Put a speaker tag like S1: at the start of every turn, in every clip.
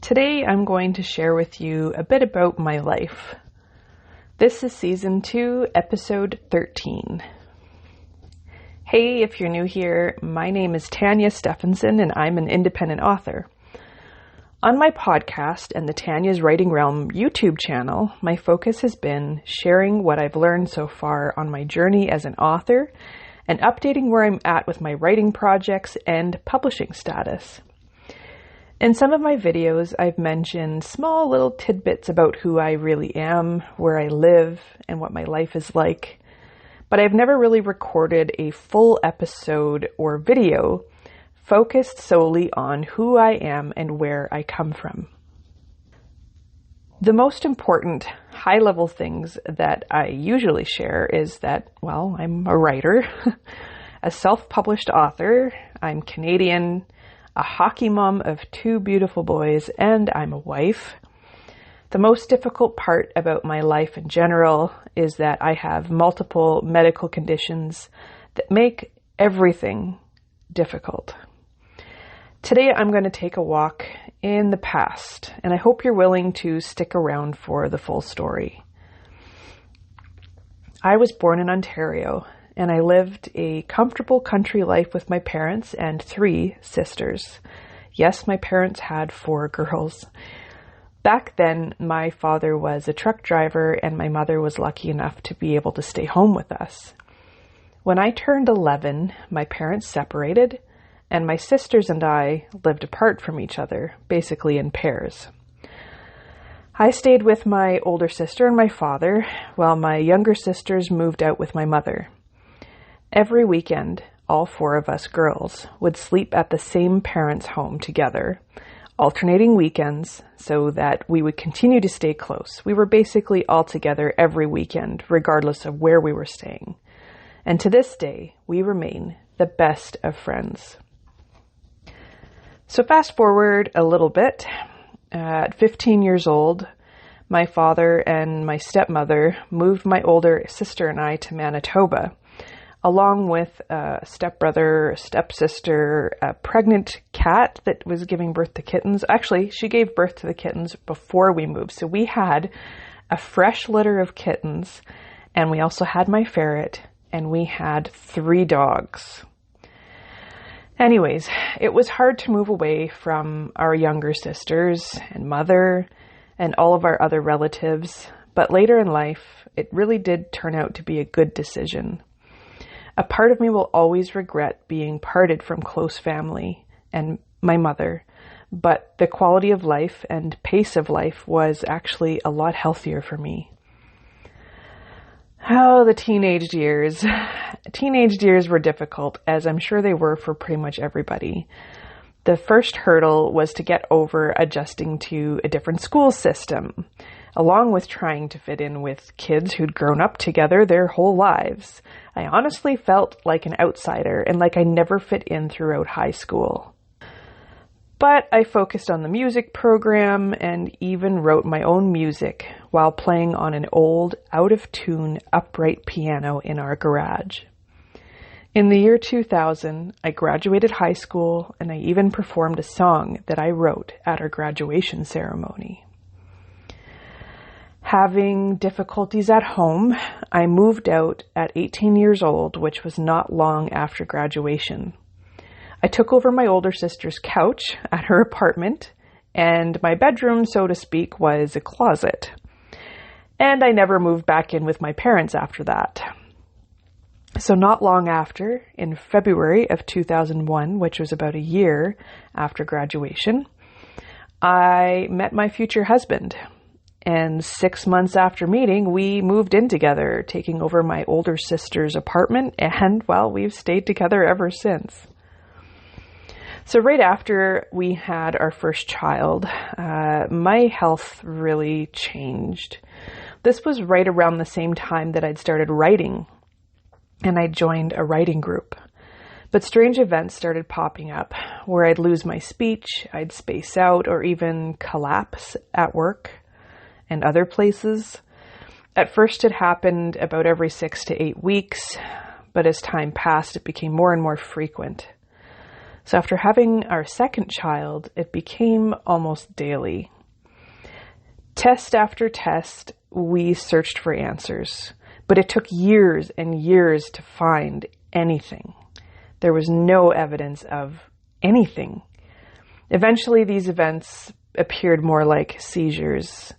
S1: Today I'm going to share with you a bit about my life. This is Season 2, Episode 13. Hey, if you're new here, my name is Tanya Stephenson and I'm an independent author. On my podcast and the Tanya's Writing Realm YouTube channel, my focus has been sharing what I've learned so far on my journey as an author and updating where I'm at with my writing projects and publishing status. In some of my videos, I've mentioned small little tidbits about who I really am, where I live, and what my life is like, but I've never really recorded a full episode or video focused solely on who I am and where I come from. The most important high-level things that I usually share is that, well, I'm a writer, a self-published author, I'm Canadian, a hockey mom of 2 beautiful boys, and I'm a wife. The most difficult part about my life in general is that I have multiple medical conditions that make everything difficult. Today I'm going to take a walk in the past, and I hope you're willing to stick around for the full story. I was born in Ontario, and I lived a comfortable country life with my parents and 3 sisters. Yes, my parents had 4 girls. Back then, my father was a truck driver, and my mother was lucky enough to be able to stay home with us. When I turned 11, my parents separated, and my sisters and I lived apart from each other, basically in pairs. I stayed with my older sister and my father, while my younger sisters moved out with my mother. Every weekend, all 4 of us girls would sleep at the same parents' home together, alternating weekends so that we would continue to stay close. We were basically all together every weekend, regardless of where we were staying. And to this day, we remain the best of friends. So fast forward a little bit. At 15 years old, my father and my stepmother moved my older sister and I to Manitoba, along with a stepbrother, a stepsister, a pregnant cat that was giving birth to kittens. Actually, she gave birth to the kittens before we moved. So we had a fresh litter of kittens, and we also had my ferret, and we had 3 dogs. Anyways, it was hard to move away from our younger sisters and mother and all of our other relatives, but later in life, it really did turn out to be a good decision. A part of me will always regret being parted from close family and my mother, but the quality of life and pace of life was actually a lot healthier for me. Oh, the teenage years. Teenage years were difficult, as I'm sure they were for pretty much everybody. The first hurdle was to get over adjusting to a different school system, along with trying to fit in with kids who'd grown up together their whole lives. I honestly felt like an outsider and like I never fit in throughout high school. But I focused on the music program and even wrote my own music while playing on an old, out-of-tune, upright piano in our garage. In the year 2000, I graduated high school and I even performed a song that I wrote at our graduation ceremony. Having difficulties at home, I moved out at 18 years old, which was not long after graduation. I took over my older sister's couch at her apartment, and my bedroom, so to speak, was a closet. And I never moved back in with my parents after that. So not long after, in February of 2001, which was about a year after graduation, I met my future husband. And 6 months after meeting, we moved in together, taking over my older sister's apartment, and, well, we've stayed together ever since. So right after we had our first child, my health really changed. This was right around the same time that I'd started writing, and I joined a writing group. But strange events started popping up, where I'd lose my speech, I'd space out, or even collapse at work and other places. At first it happened about every 6 to 8 weeks, but as time passed, it became more and more frequent. So after having our second child, it became almost daily. Test after test, we searched for answers, but it took years and years to find anything. There was no evidence of anything. Eventually, these events appeared more like seizures,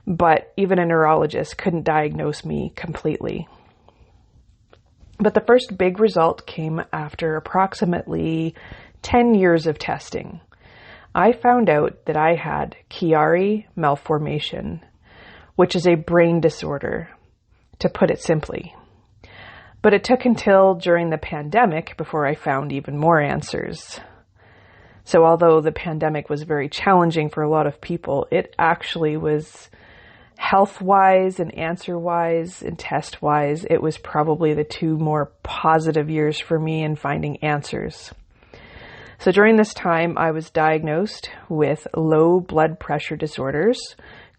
S1: but even a neurologist couldn't diagnose me completely. But the first big result came after approximately 10 years of testing. I found out that I had Chiari malformation, which is a brain disorder, to put it simply. But it took until during the pandemic before I found even more answers. So although the pandemic was very challenging for a lot of people, it actually was health-wise and answer-wise and test-wise, it was probably the two more positive years for me in finding answers. So during this time, I was diagnosed with low blood pressure disorders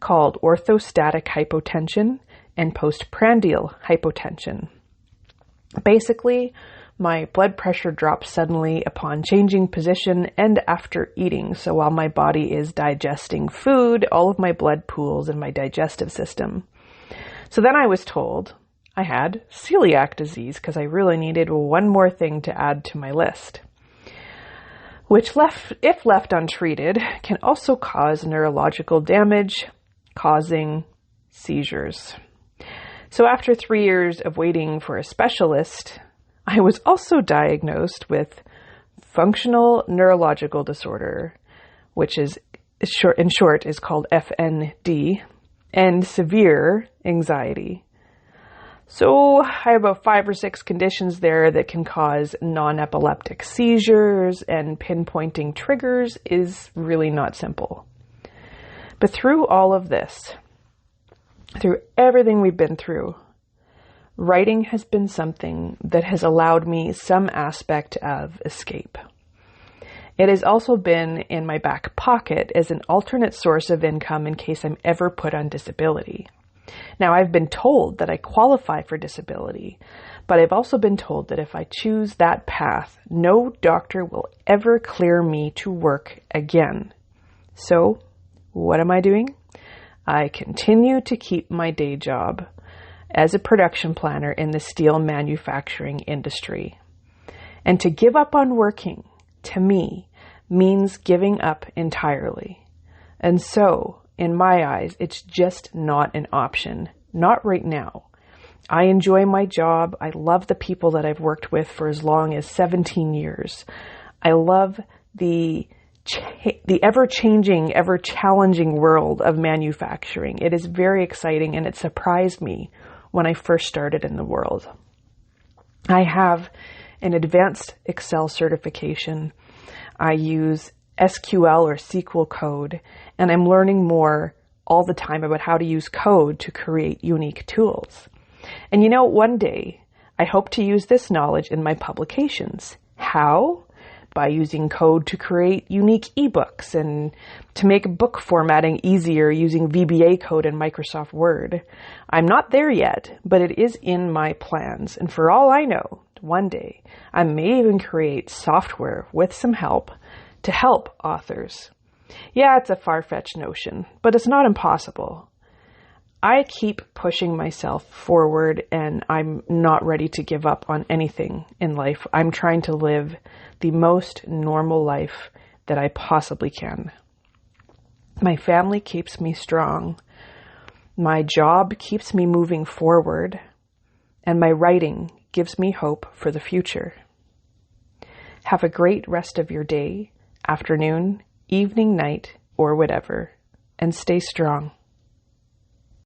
S1: called orthostatic hypotension and postprandial hypotension. Basically, my blood pressure drops suddenly upon changing position and after eating. So while my body is digesting food, all of my blood pools in my digestive system. So then I was told I had celiac disease because I really needed one more thing to add to my list, which if left untreated, can also cause neurological damage, causing seizures. So after 3 years of waiting for a specialist, I was also diagnosed with functional neurological disorder, which is in short is called FND, and severe anxiety. So I have about 5 or 6 conditions there that can cause non-epileptic seizures, and pinpointing triggers is really not simple. But through all of this, through everything we've been through, writing has been something that has allowed me some aspect of escape. It has also been in my back pocket as an alternate source of income in case I'm ever put on disability. Now, I've been told that I qualify for disability, but I've also been told that if I choose that path, no doctor will ever clear me to work again. So, what am I doing? I continue to keep my day job as a production planner in the steel manufacturing industry. And to give up on working, to me, means giving up entirely. And so, in my eyes, it's just not an option. Not right now. I enjoy my job. I love the people that I've worked with for as long as 17 years. I love the ever-changing, ever-challenging world of manufacturing. It is very exciting, and it surprised me when I first started in the world. I have an advanced Excel certification. I use SQL or SQL code, and I'm learning more all the time about how to use code to create unique tools. And one day I hope to use this knowledge in my publications. How? By using code to create unique ebooks and to make book formatting easier using VBA code in Microsoft Word. I'm not there yet, but it is in my plans. And for all I know, one day I may even create software with some help to help authors. Yeah, it's a far-fetched notion, but it's not impossible. I keep pushing myself forward, and I'm not ready to give up on anything in life. I'm trying to live the most normal life that I possibly can. My family keeps me strong. My job keeps me moving forward, and my writing gives me hope for the future. Have a great rest of your day, afternoon, evening, night, or whatever, and stay strong.